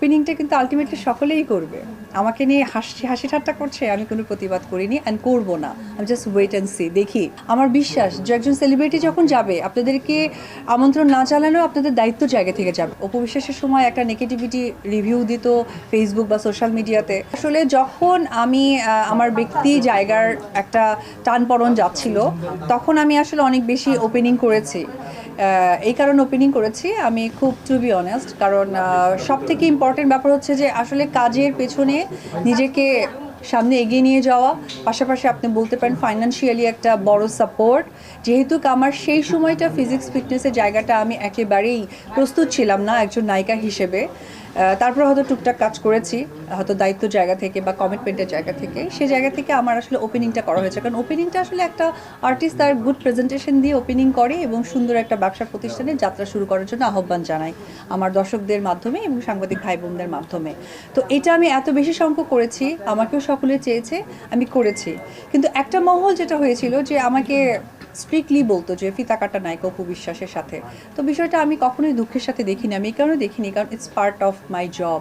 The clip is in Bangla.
ওপেনিংটা কিন্তু আলটিমেটলি সকলেই করবে। আমাকে নিয়ে হাসি ঠাট্টা করছে, আমি কোনো প্রতিবাদ করিনি অ্যান্ড করবো না। আমি জাস্ট ওয়েট অ্যান্ড সি, দেখি। আমার বিশ্বাস যে একজন সেলিব্রিটি যখন যাবে, আপনাদেরকে আমন্ত্রণ না জানালেও আপনাদের দায়িত্ব জায়গা থেকে যাবে। অপু বিশ্বাসের সময় একটা নেগেটিভিটি রিভিউ দিত ফেসবুক বা সোশ্যাল মিডিয়াতে। আসলে যখন আমি আমার ব্যক্তি জায়গার একটা টানপড়ন যাচ্ছিল, তখন আমি আসলে অনেক বেশি ওপেনিং করেছি। এই কারণে ওপেনিং করেছি আমি, খুব টু বি অনেস্ট। কারণ সব থেকে ইম্পর্টেন্ট ব্যাপার হচ্ছে যে আসলে কাজের পেছনে নিজেকে সামনে এগিয়ে নিয়ে যাওয়া, পাশাপাশি আপনি বলতে পারেন ফাইন্যান্সিয়ালি একটা বড় সাপোর্ট। যেহেতু আমার সেই সময়টা ফিজিক্স ফিটনেসের জায়গাটা আমি একেবারেই প্রস্তুত ছিলাম না একজন নায়িকা হিসেবে। তারপর হয়তো টুকটাক কাজ করেছি, হয়তো দায়িত্ব জায়গা থেকে বা কমিটমেন্টের জায়গা থেকে, সেই জায়গা থেকে আমার আসলে ওপেনিংটা করা হয়েছে। কারণ ওপেনিংটা আসলে একটা আর্টিস্ট তার গুড প্রেজেন্টেশন দিয়ে ওপেনিং করে এবং সুন্দর একটা ব্যবসা প্রতিষ্ঠানে যাত্রা শুরু করার জন্য আহ্বান জানাই আমার দর্শকদের মাধ্যমে এবং সাংবাদিক ভাই বোনদের মাধ্যমে। তো এটা আমি এত বেশি সংখ্যক করেছি, আমাকেও সকলে চেয়েছে, আমি করেছি। কিন্তু একটা মহল যেটা হয়েছিল যে আমাকে স্ট্রিক্টলি বলতো যে ফিতা কাটা নায়িকা অপু বিশ্বাসের সাথে। তো বিষয়টা আমি কখনোই দুঃখের সাথে দেখিনি, আমি এই কারণে দেখিনি কারণ it's part of my job.